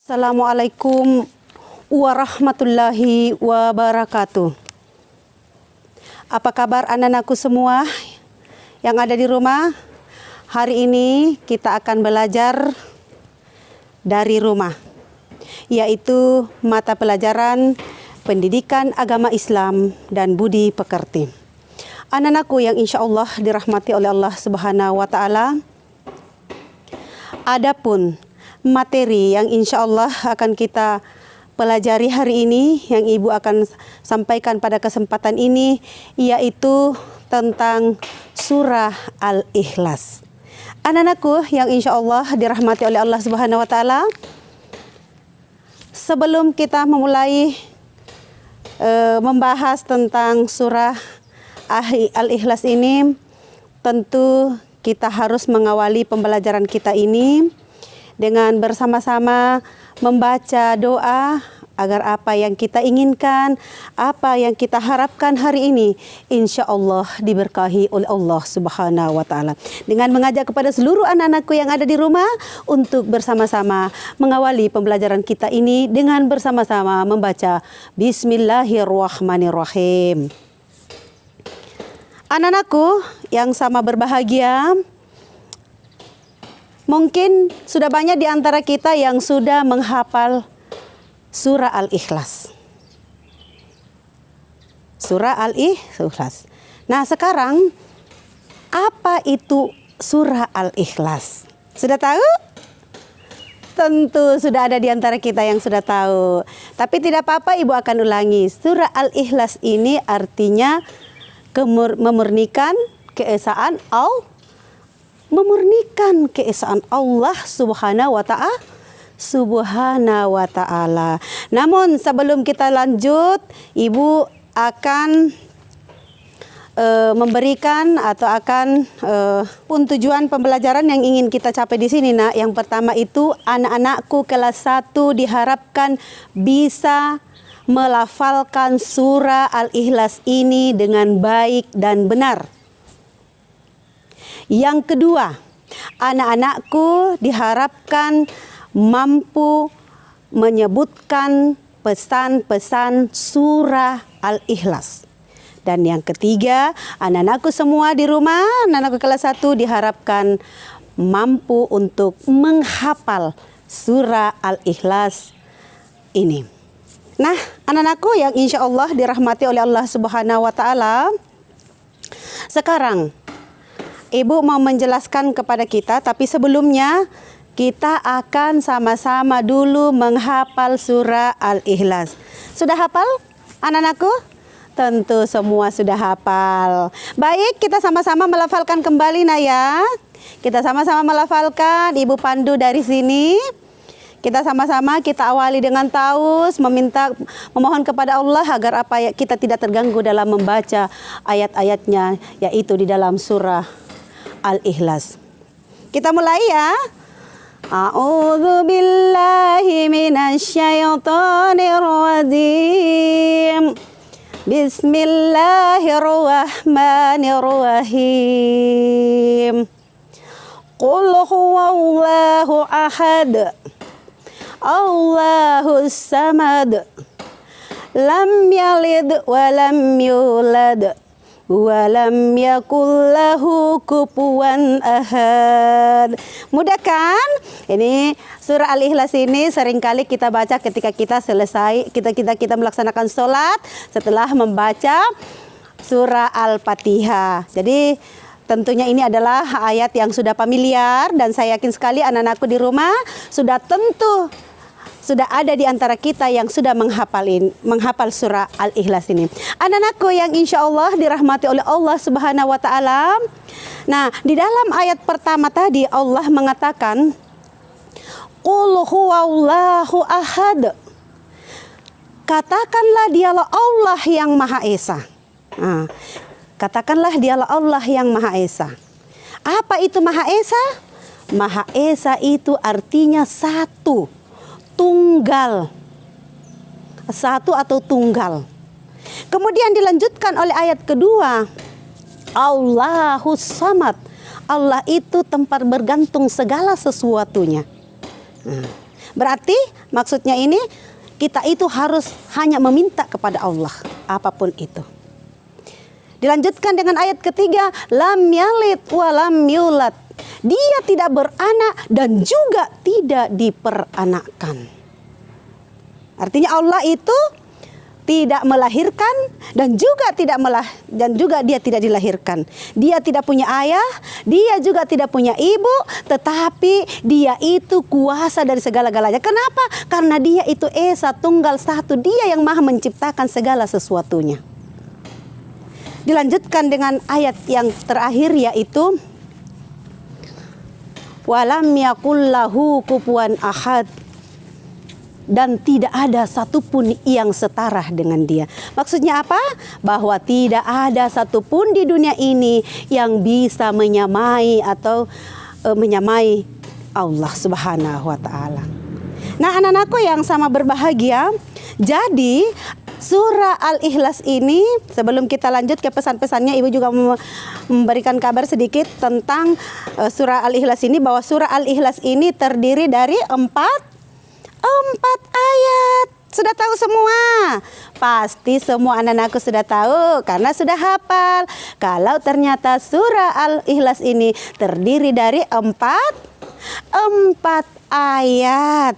Assalamualaikum warahmatullahi wabarakatuh. Apa kabar anak-anakku semua yang ada di rumah? Hari ini kita akan belajar dari rumah, yaitu mata pelajaran Pendidikan Agama Islam dan Budi Pekerti. Anak-anakku yang insya Allah dirahmati oleh Allah Subhanahu wa Ta'ala, adapun materi yang insya Allah akan kita pelajari hari ini, yang Ibu akan sampaikan pada kesempatan ini, yaitu tentang surah Al-Ikhlas. Anak-anakku yang insya Allah dirahmati oleh Allah Subhanahu wa Ta'ala, sebelum kita memulai membahas tentang surah Al-Ikhlas ini, tentu kita harus mengawali pembelajaran kita ini dengan bersama-sama membaca doa agar apa yang kita inginkan, apa yang kita harapkan hari ini, insya Allah diberkahi oleh Allah Subhanahu wa Ta'ala. Dengan mengajak kepada seluruh anak-anakku yang ada di rumah untuk bersama-sama mengawali pembelajaran kita ini dengan bersama-sama membaca Bismillahirrahmanirrahim. Anak-anakku yang sama berbahagia, mungkin sudah banyak di antara kita yang sudah menghafal surah Al-Ikhlas. Surah Al-Ikhlas. Nah, sekarang apa itu surah Al-Ikhlas? Sudah tahu? Tentu sudah ada di antara kita yang sudah tahu. Tapi tidak apa-apa, Ibu akan ulangi. Surah Al-Ikhlas ini artinya memurnikan keesaan Allah. Memurnikan keesaan Allah Subhanahu wa Ta'ala. Namun sebelum kita lanjut, Ibu akan memberikan atau akan tujuan pembelajaran yang ingin kita capai di sini, Nak. Yang pertama itu anak-anakku kelas 1 diharapkan bisa melafalkan surah Al-Ikhlas ini dengan baik dan benar. Yang kedua, anak-anakku diharapkan mampu menyebutkan pesan-pesan surah Al-Ikhlas. Dan yang ketiga, anak-anakku semua di rumah, anak-anakku kelas 1 diharapkan mampu untuk menghafal surah Al-Ikhlas ini. Nah, anak-anakku yang insya Allah dirahmati oleh Allah Subhanahu wa Ta'ala, sekarang Ibu mau menjelaskan kepada kita, tapi sebelumnya kita akan sama-sama dulu menghafal surah Al-Ikhlas. Sudah hafal anak-anakku? Tentu semua sudah hafal. Baik, kita sama-sama melafalkan kembali, Nak, ya. Kita sama-sama melafalkan, Ibu pandu dari sini. Kita sama-sama kita awali dengan taus, memohon kepada Allah agar kita tidak terganggu dalam membaca ayat-ayatnya, yaitu di dalam surah Al-Ikhlas. Kita mulai, ya. A'udzu billahi minasyaitonir rajim. Bismillahirrahmanirrahim. Qul huwallahu ahad. Allahus samad. Lam yalid wa lam yulad. Walam yakullahu kufuwan ahad. Mudah kan? Ini surah Al-Ikhlas ini seringkali kita baca ketika kita selesai, kita melaksanakan sholat setelah membaca surah Al-Fatihah. Jadi tentunya ini adalah ayat yang sudah familiar, dan saya yakin sekali anak-anakku di rumah sudah ada di antara kita yang sudah menghafal surah Al-Ikhlas ini. Anak-anakku yang insya Allah dirahmati oleh Allah Subhanahu wa Ta'ala. Nah, di dalam ayat pertama tadi Allah mengatakan, Qul huwallahu ahad. Katakanlah dialah Allah yang Maha Esa. Nah, katakanlah dialah Allah yang Maha Esa. Apa itu Maha Esa? Maha Esa itu artinya satu. Tunggal, satu atau tunggal. Kemudian dilanjutkan oleh ayat kedua, Allahus Samad. Allah itu tempat bergantung segala sesuatunya. Nah, Berarti maksudnya ini kita itu harus hanya meminta kepada Allah apapun itu. Dilanjutkan dengan ayat ketiga, lam yalid wa lam yulad. Dia tidak beranak dan juga tidak diperanakkan. Artinya Allah itu tidak melahirkan dan juga dia tidak dilahirkan. Dia tidak punya ayah, dia juga tidak punya ibu, tetapi dia itu kuasa dari segala-galanya. Kenapa? Karena dia itu Esa Tunggal Satu, dia yang maha menciptakan segala sesuatunya. Dilanjutkan dengan ayat yang terakhir, yaitu walam yakul lahu kufuwan ahad. Dan tidak ada satupun yang setara dengan dia. Maksudnya apa? Bahwa tidak ada satupun di dunia ini yang bisa menyamai atau menyamai Allah Subhanahu wa Ta'ala. Nah, anak-anakku yang sama berbahagia, jadi surah Al-Ikhlas ini, sebelum kita lanjut ke pesan-pesannya, Ibu juga memberikan kabar sedikit tentang surah Al-Ikhlas ini, bahwa surah Al-Ikhlas ini terdiri dari empat ayat. Sudah tahu semua? Pasti semua anak-anakku sudah tahu karena sudah hafal. Kalau ternyata surah Al-Ikhlas ini terdiri dari empat ayat.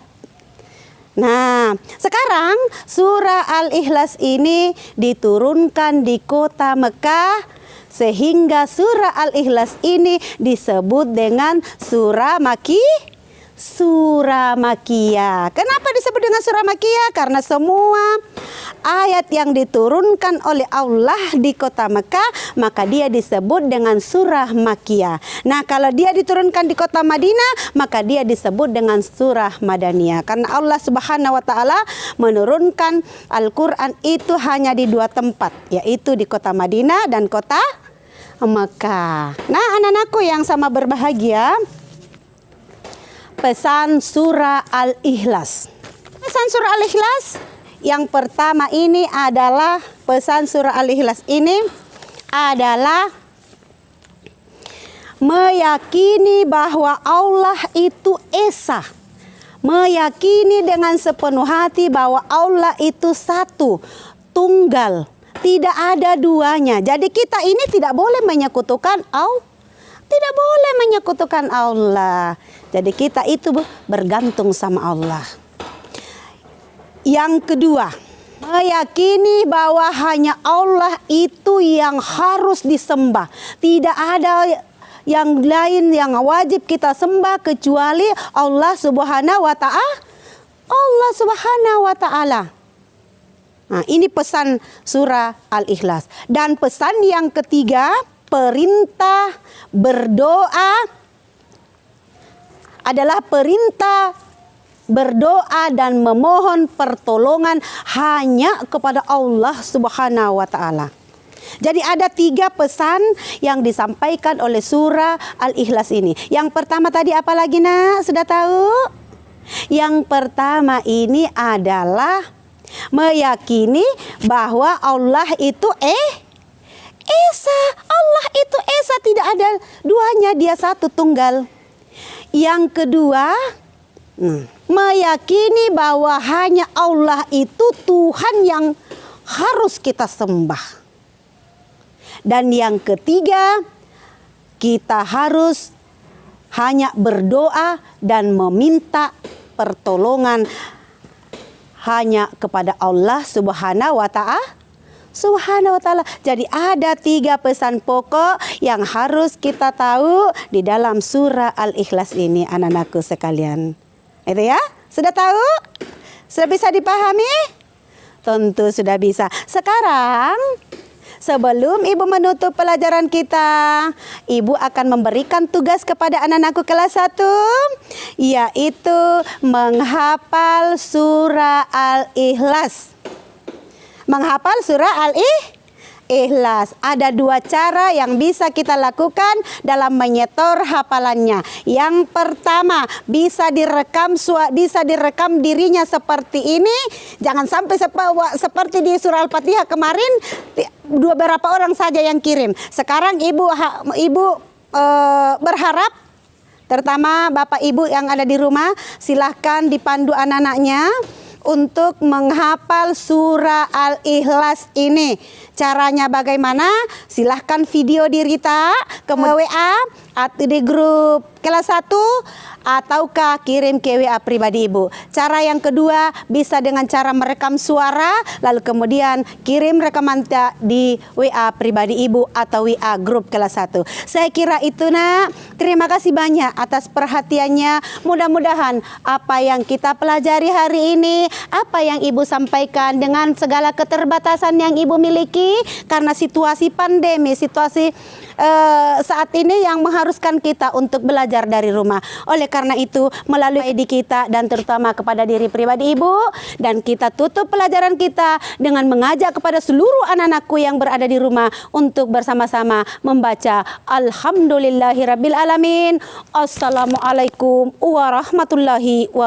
Nah, sekarang surah Al-Ikhlas ini diturunkan di kota Mekah, sehingga surah Al-Ikhlas ini disebut dengan surah Makiyah. Kenapa disebut dengan surah Makiyah? Karena semua ayat yang diturunkan oleh Allah di kota Mekah, maka dia disebut dengan surah Makiyah. Nah, kalau dia diturunkan di kota Madinah, maka dia disebut dengan surah Madaniyah. Karena Allah Subhanahu wa Ta'ala menurunkan Al-Quran itu hanya di dua tempat, yaitu di kota Madinah dan kota Mekah. Nah, anak-anakku yang sama berbahagia, pesan surah Al-Ikhlas. Pesan surah Al-Ikhlas yang pertama ini adalah, pesan surah Al-Ikhlas ini adalah meyakini bahwa Allah itu Esa. Meyakini dengan sepenuh hati bahwa Allah itu satu, tunggal, tidak ada duanya. Jadi kita ini tidak boleh menyekutukan Allah. Tidak boleh menyekutukan Allah. Jadi kita itu bergantung sama Allah. Yang kedua, meyakini bahwa hanya Allah itu yang harus disembah. Tidak ada yang lain yang wajib kita sembah kecuali Allah Subhanahu wa Ta'ala. Allah Subhanahu wa Ta'ala. Nah, ini pesan surah Al-Ikhlas. Dan pesan yang ketiga, perintah berdoa adalah perintah berdoa dan memohon pertolongan hanya kepada Allah Subhanahu wa Ta'ala. Jadi ada 3 pesan yang disampaikan oleh surah Al-Ikhlas ini. Yang pertama tadi apa lagi, Nak? Sudah tahu? Yang pertama ini adalah meyakini bahwa Allah itu Esa. Allah itu Esa, tidak ada duanya, dia satu tunggal. Yang kedua, meyakini bahwa hanya Allah itu Tuhan yang harus kita sembah. Dan yang ketiga, kita harus hanya berdoa dan meminta pertolongan hanya kepada Allah Subhanahu wa Ta'ala. Jadi ada 3 pesan pokok yang harus kita tahu di dalam surah Al-Ikhlas ini, anak-anakku sekalian. Itu ya? Sudah tahu? Sudah bisa dipahami? Tentu sudah bisa. Sekarang, sebelum Ibu menutup pelajaran kita, Ibu akan memberikan tugas kepada anak-anakku kelas 1, yaitu menghafal surah Al-Ikhlas. Menghafal surah Al-Ikhlas. Ada 2 cara yang bisa kita lakukan dalam menyetor hafalannya. Yang pertama, bisa direkam dirinya seperti ini. Jangan sampai seperti di surah Al-Fatihah kemarin, beberapa orang saja yang kirim. Sekarang Ibu berharap Terutama Bapak Ibu yang ada di rumah, silahkan dipandu anak-anaknya untuk menghafal surah Al-Ikhlas ini. Caranya bagaimana? Silahkan video di Rita ke WA atau di grup kelas 1 ataukah kirim ke WA pribadi Ibu. Cara yang kedua bisa dengan cara merekam suara lalu kemudian kirim rekaman di WA pribadi Ibu atau WA grup kelas 1. Saya kira itu Nak. Terima kasih banyak atas perhatiannya. Mudah-mudahan apa yang kita pelajari hari ini, apa yang Ibu sampaikan dengan segala keterbatasan yang Ibu miliki karena situasi pandemi, situasi saat ini yang mengharuskan kita untuk belajar dari rumah. Oleh karena itu, melalui ID kita dan terutama kepada diri pribadi Ibu, dan kita tutup pelajaran kita dengan mengajak kepada seluruh anak-anakku yang berada di rumah untuk bersama-sama membaca Alhamdulillahirabbil alamin. Assalamualaikum warahmatullahi wabarakatuh.